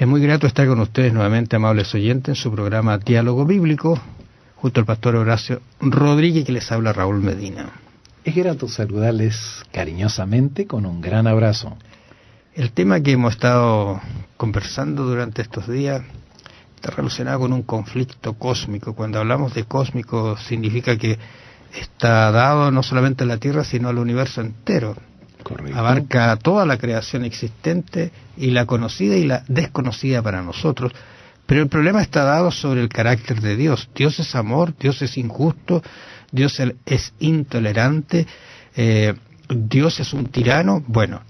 Es muy grato estar con ustedes nuevamente, amables oyentes, en su programa Diálogo Bíblico, junto al pastor Horacio Rodríguez, que les habla Raúl Medina. Es grato saludarles cariñosamente con un gran abrazo. El tema que hemos estado conversando durante estos días está relacionado con un conflicto cósmico. Cuando hablamos de cósmico, significa que está dado no solamente a la Tierra, sino al universo entero. Correcto. Abarca toda la creación existente, y la conocida y la desconocida para nosotros. Pero el problema está dado sobre el carácter de Dios. Dios es amor, Dios es injusto, Dios es intolerante, Dios es un tirano. Bueno,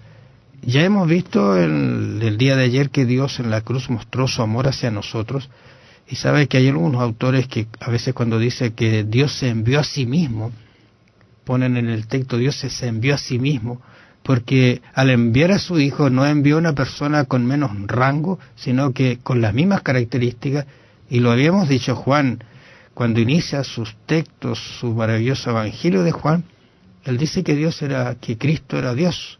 ya hemos visto el día de ayer que Dios en la cruz mostró su amor hacia nosotros, y sabe que hay algunos autores que a veces cuando dice que Dios se envió a sí mismo, ponen en el texto Dios se envió a sí mismo, porque al enviar a su Hijo no envió a una persona con menos rango, sino que con las mismas características. Y lo habíamos dicho Juan, cuando inicia sus textos, su maravilloso Evangelio de Juan, él dice que Cristo era Dios,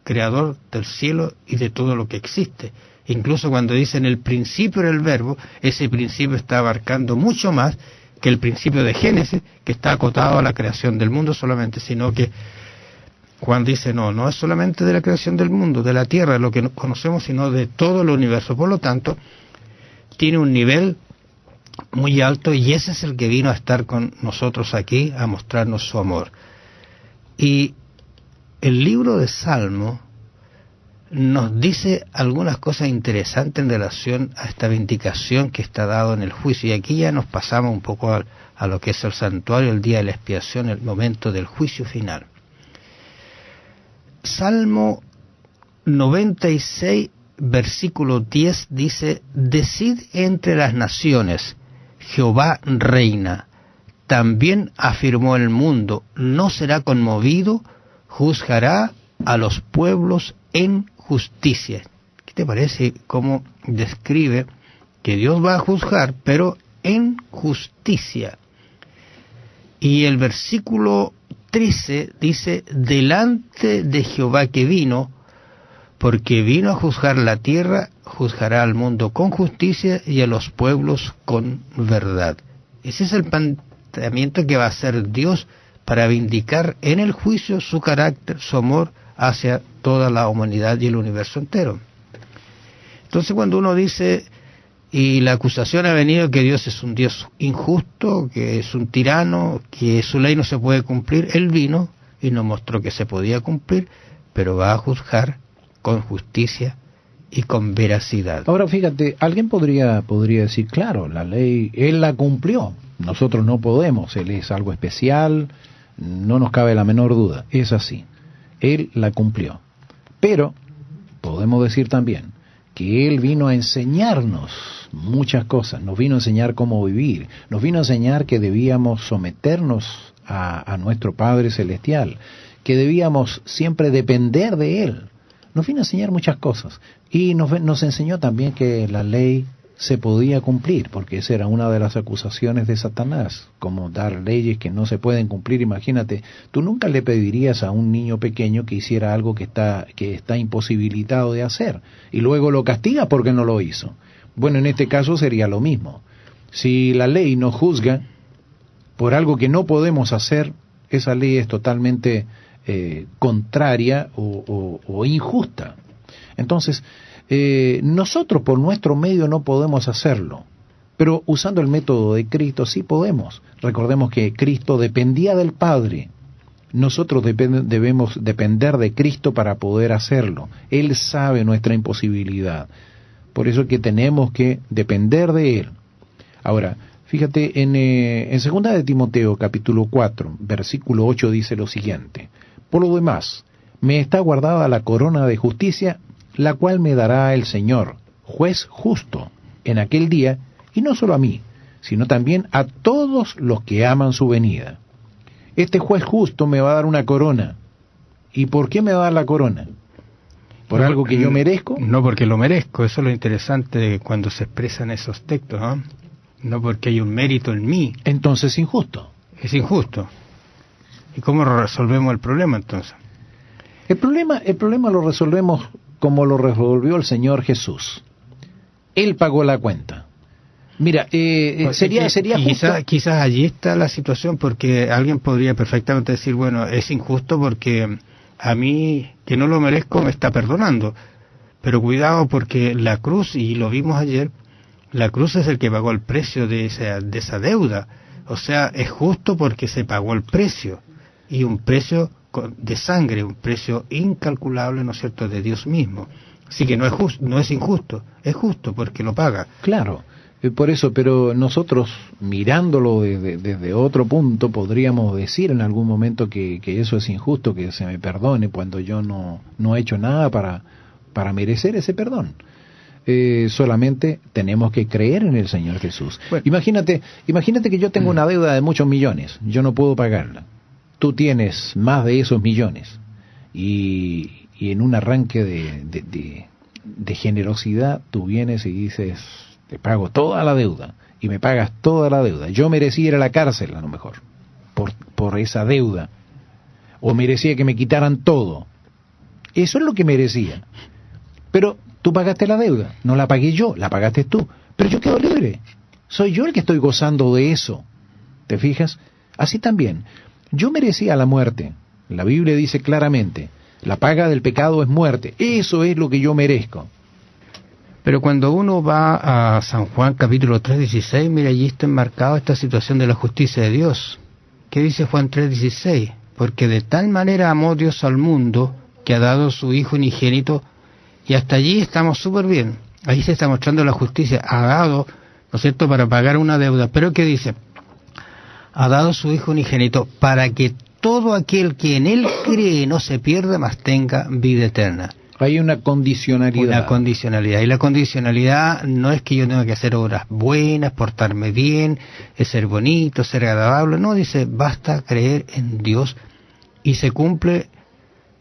creador del cielo y de todo lo que existe. Incluso cuando dice en el principio era el Verbo, ese principio está abarcando mucho más que el principio de Génesis, que está acotado a la creación del mundo solamente, sino que Juan dice, no es solamente de la creación del mundo, de la tierra, lo que conocemos, sino de todo el universo. Por lo tanto, tiene un nivel muy alto, y ese es el que vino a estar con nosotros aquí, a mostrarnos su amor. Y el libro de Salmo nos dice algunas cosas interesantes en relación a esta vindicación que está dado en el juicio. Y aquí ya nos pasamos un poco a lo que es el santuario, el día de la expiación, el momento del juicio final. Salmo 96, versículo 10 dice: Decid entre las naciones, Jehová reina, también afirmó el mundo, no será conmovido, juzgará a los pueblos en justicia. ¿Qué te parece cómo describe que Dios va a juzgar, pero en justicia? Y el versículo 13 dice: delante de Jehová que vino, porque vino a juzgar la tierra, juzgará al mundo con justicia y a los pueblos con verdad. Ese es el planteamiento que va a hacer Dios para vindicar en el juicio su carácter, su amor hacia toda la humanidad y el universo entero. Entonces, cuando uno dice, y la acusación ha venido que Dios es un Dios injusto, que es un tirano, que su ley no se puede cumplir, Él vino y nos mostró que se podía cumplir, pero va a juzgar con justicia y con veracidad. Ahora fíjate, alguien podría decir, claro, la ley, Él la cumplió, nosotros no podemos, Él es algo especial, no nos cabe la menor duda, es así, Él la cumplió. Pero podemos decir también que Él vino a enseñarnos muchas cosas, nos vino a enseñar cómo vivir, nos vino a enseñar que debíamos someternos a nuestro Padre Celestial, que debíamos siempre depender de Él. Nos vino a enseñar muchas cosas, y nos enseñó también que la ley se podía cumplir, porque esa era una de las acusaciones de Satanás, como dar leyes que no se pueden cumplir. Imagínate, tú nunca le pedirías a un niño pequeño que hiciera algo que está imposibilitado de hacer, y luego lo castiga porque no lo hizo. Bueno, en este caso sería lo mismo. Si la ley nos juzga por algo que no podemos hacer, esa ley es totalmente contraria o injusta. Entonces, nosotros por nuestro medio no podemos hacerlo, pero usando el método de Cristo sí podemos. Recordemos que Cristo dependía del Padre. Nosotros debemos depender de Cristo para poder hacerlo. Él sabe nuestra imposibilidad. Por eso es que tenemos que depender de Él. Ahora, fíjate, en 2 de Timoteo, capítulo 4, versículo 8, dice lo siguiente: por lo demás, me está guardada la corona de justicia, la cual me dará el Señor, juez justo, en aquel día, y no solo a mí, sino también a todos los que aman su venida. Este juez justo me va a dar una corona. ¿Y por qué me va a dar la corona? ¿Por algo que yo merezco? No porque lo merezco, eso es lo interesante de cuando se expresan esos textos, ¿no? No porque hay un mérito en mí. Entonces es injusto. Es injusto. ¿Y cómo resolvemos el problema entonces? El problema lo resolvemos como lo resolvió el Señor Jesús. Él pagó la cuenta. Mira, sería justo. Quizás allí está la situación, porque alguien podría perfectamente decir, bueno, es injusto porque a mí, que no lo merezco, me está perdonando. Pero cuidado, porque la cruz, y lo vimos ayer, la cruz es el que pagó el precio de esa deuda. O sea, es justo porque se pagó el precio, y un precio de sangre, un precio incalculable, ¿no es cierto?, de Dios mismo. Así que no es justo, no es injusto, es justo porque lo paga. Claro. Por eso, pero nosotros, mirándolo desde otro punto, podríamos decir en algún momento que eso es injusto, que se me perdone cuando yo no he hecho nada para merecer ese perdón. Solamente tenemos que creer en el Señor Jesús. Bueno, imagínate que yo tengo una deuda de muchos millones, yo no puedo pagarla. Tú tienes más de esos millones, y en un arranque de generosidad tú vienes y dices: te pago toda la deuda, y me pagas toda la deuda. Yo merecía ir a la cárcel, a lo mejor, por esa deuda, o merecía que me quitaran todo. Eso es lo que merecía. Pero tú pagaste la deuda, no la pagué yo, la pagaste tú, pero yo quedo libre. Soy yo el que estoy gozando de eso. ¿Te fijas? Así también, yo merecía la muerte. La Biblia dice claramente: la paga del pecado es muerte. Eso es lo que yo merezco. Pero cuando uno va a San Juan capítulo 3:16, mira, allí está enmarcada esta situación de la justicia de Dios. ¿Qué dice Juan 3:16? Porque de tal manera amó Dios al mundo, que ha dado su Hijo unigénito, y hasta allí estamos súper bien. Ahí se está mostrando la justicia. Ha dado, ¿no es cierto?, para pagar una deuda. Pero ¿qué dice? Ha dado su Hijo unigénito para que todo aquel que en Él cree no se pierda, mas tenga vida eterna. Hay una condicionalidad. Una condicionalidad. Y la condicionalidad no es que yo tenga que hacer obras buenas, portarme bien, ser bonito, ser agradable. No, dice, basta creer en Dios y se cumple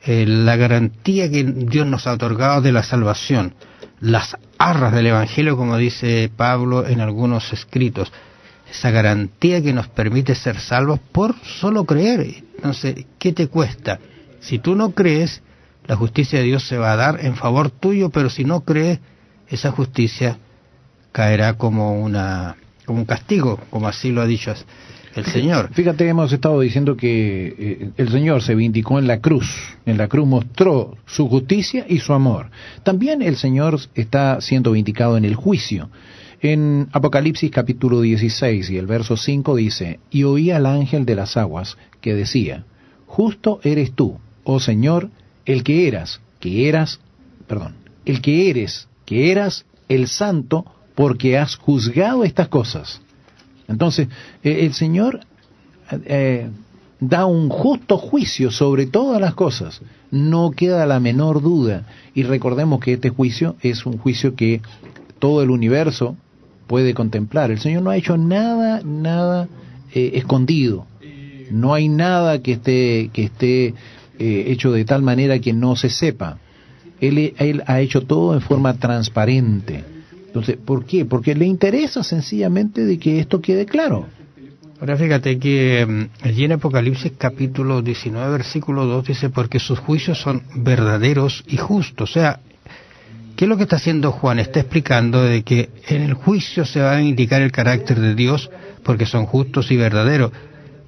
la garantía que Dios nos ha otorgado de la salvación. Las arras del Evangelio, como dice Pablo en algunos escritos. Esa garantía que nos permite ser salvos por solo creer. Entonces, ¿qué te cuesta? Si tú no crees, la justicia de Dios se va a dar en favor tuyo, pero si no crees, esa justicia caerá como un castigo, como así lo ha dicho el Señor. Fíjate, hemos estado diciendo que el Señor se vindicó en la cruz mostró su justicia y su amor. También el Señor está siendo vindicado en el juicio. En Apocalipsis capítulo 16 y el verso 5 dice: y oí al ángel de las aguas que decía: justo eres tú, oh Señor, el que eres, que eras el santo, porque has juzgado estas cosas. Entonces, el Señor da un justo juicio sobre todas las cosas, no queda la menor duda, y recordemos que este juicio es un juicio que todo el universo puede contemplar. El Señor no ha hecho nada escondido, no hay nada que esté hecho de tal manera que no se sepa. Él ha hecho todo en forma transparente. Entonces, ¿por qué? Porque le interesa sencillamente de que esto quede claro. Ahora fíjate que allí en Apocalipsis capítulo 19 versículo 2 dice: porque sus juicios son verdaderos y justos. O sea, ¿qué es lo que está haciendo Juan? Está explicando de que en el juicio se va a indicar el carácter de Dios, porque son justos y verdaderos.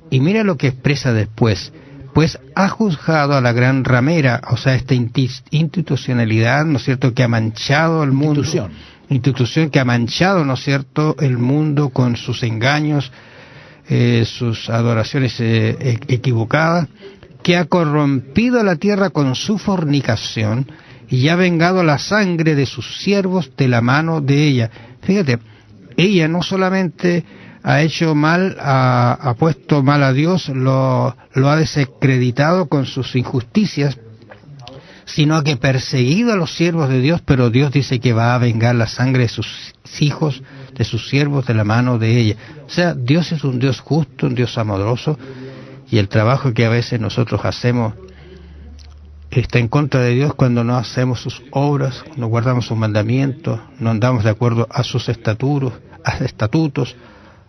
Y mira lo que expresa después: pues ha juzgado a la gran ramera, o sea, esta institucionalidad, ¿no es cierto?, que ha manchado el mundo. Institución que ha manchado, ¿no es cierto?, el mundo con sus engaños, sus adoraciones equivocadas, que ha corrompido la tierra con su fornicación y ha vengado la sangre de sus siervos de la mano de ella. Fíjate, ella no solamente ha hecho mal, ha puesto mal a Dios, lo ha desacreditado con sus injusticias, sino que perseguido a los siervos de Dios, pero Dios dice que va a vengar la sangre de sus hijos, de sus siervos, de la mano de ella. O sea, Dios es un Dios justo, un Dios amoroso, y el trabajo que a veces nosotros hacemos está en contra de Dios cuando no hacemos sus obras, no guardamos sus mandamientos, no andamos de acuerdo a sus estatutos,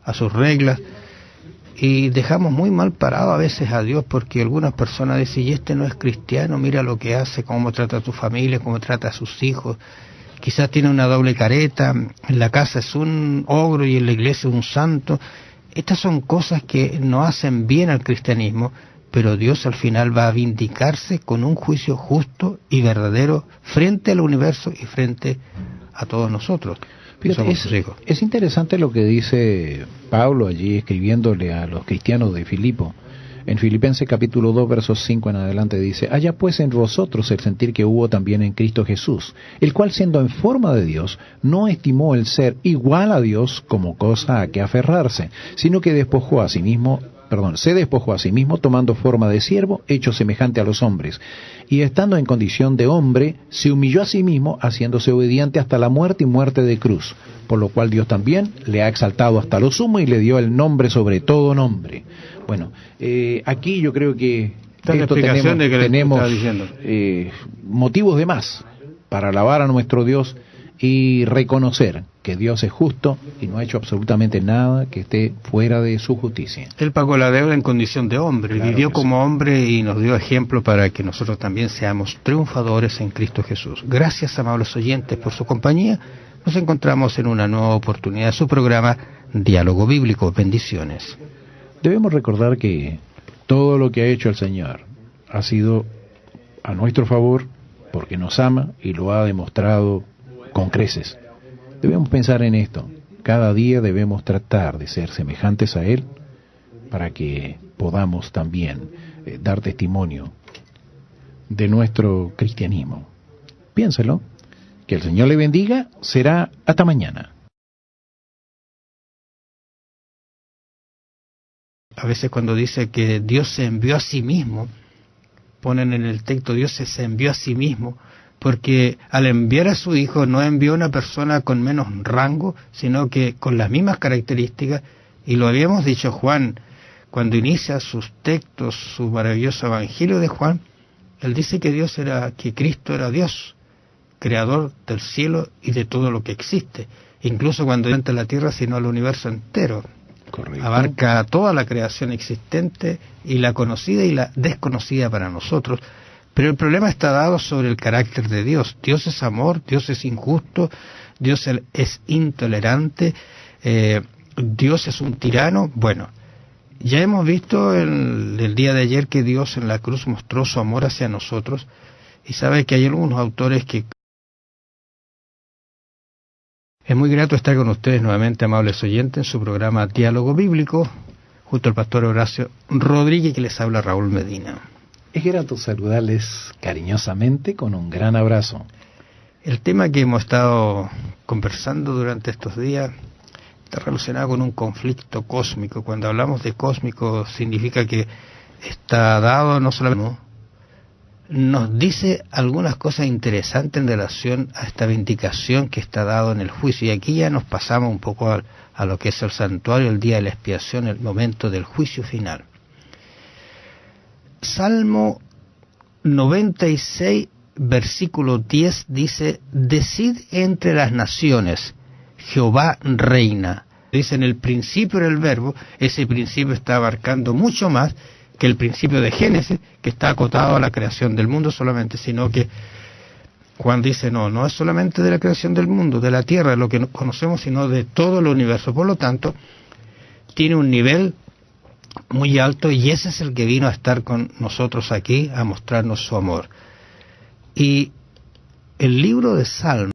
a sus reglas, y dejamos muy mal parado a veces a Dios, porque algunas personas dicen: y este no es cristiano, mira lo que hace, cómo trata a tu familia, cómo trata a sus hijos, quizás tiene una doble careta, en la casa es un ogro y en la iglesia un santo. Estas son cosas que no hacen bien al cristianismo, pero Dios al final va a vindicarse con un juicio justo y verdadero frente al universo y frente a todos nosotros. Fíjate, es interesante lo que dice Pablo allí escribiéndole a los cristianos de Filipo. En Filipenses capítulo 2, versos 5 en adelante dice: haya pues en vosotros el sentir que hubo también en Cristo Jesús, el cual siendo en forma de Dios, no estimó el ser igual a Dios como cosa a que aferrarse, sino que se despojó a sí mismo tomando forma de siervo, hecho semejante a los hombres, y estando en condición de hombre, se humilló a sí mismo, haciéndose obediente hasta la muerte y muerte de cruz, por lo cual Dios también le ha exaltado hasta lo sumo y le dio el nombre sobre todo nombre. Bueno, aquí yo creo que esto tenemos motivos de más para alabar a nuestro Dios y reconocer que Dios es justo y no ha hecho absolutamente nada que esté fuera de su justicia. Él pagó la deuda en condición de hombre, claro, vivió como hombre y nos dio ejemplo para que nosotros también seamos triunfadores en Cristo Jesús. Gracias, amables oyentes, por su compañía. Nos encontramos en una nueva oportunidad de su programa Diálogo Bíblico. Bendiciones. Debemos recordar que todo lo que ha hecho el Señor ha sido a nuestro favor porque nos ama y lo ha demostrado con creces. Debemos pensar en esto. Cada día debemos tratar de ser semejantes a Él para que podamos también dar testimonio de nuestro cristianismo. Piénselo. Que el Señor le bendiga. Será hasta mañana. A veces cuando dice que Dios se envió a sí mismo, ponen en el texto Dios se envió a sí mismo, porque al enviar a su Hijo no envió a una persona con menos rango, sino que con las mismas características, y lo habíamos dicho Juan, cuando inicia sus textos, su maravilloso Evangelio de Juan, él dice que Cristo era Dios, creador del cielo y de todo lo que existe, incluso cuando no entra a la tierra, sino al universo entero. Correcto. Abarca toda la creación existente y la conocida y la desconocida para nosotros. Pero el problema está dado sobre el carácter de Dios. Dios es amor, Dios es injusto, Dios es intolerante, Dios es un tirano. Bueno, ya hemos visto el día de ayer que Dios en la cruz mostró su amor hacia nosotros, y sabe que hay algunos autores que... Es muy grato estar con ustedes nuevamente, amables oyentes, en su programa Diálogo Bíblico, junto al pastor Horacio Rodríguez, que les habla Raúl Medina. Es grato saludarles cariñosamente con un gran abrazo. El tema que hemos estado conversando durante estos días está relacionado con un conflicto cósmico. Cuando hablamos de cósmico significa que está dado no solamente... Nos dice algunas cosas interesantes en relación a esta vindicación que está dado en el juicio. Y aquí ya nos pasamos un poco a lo que es el santuario, el día de la expiación, el momento del juicio final. Salmo 96, versículo 10 dice: decid entre las naciones, Jehová reina. Dice en el principio era el verbo, ese principio está abarcando mucho más que el principio de Génesis, que está acotado a la creación del mundo solamente, sino que Juan dice no es solamente de la creación del mundo, de la tierra, lo que conocemos, sino de todo el universo. Por lo tanto, tiene un nivel muy alto, y ese es el que vino a estar con nosotros aquí, a mostrarnos su amor. Y el libro de Salmos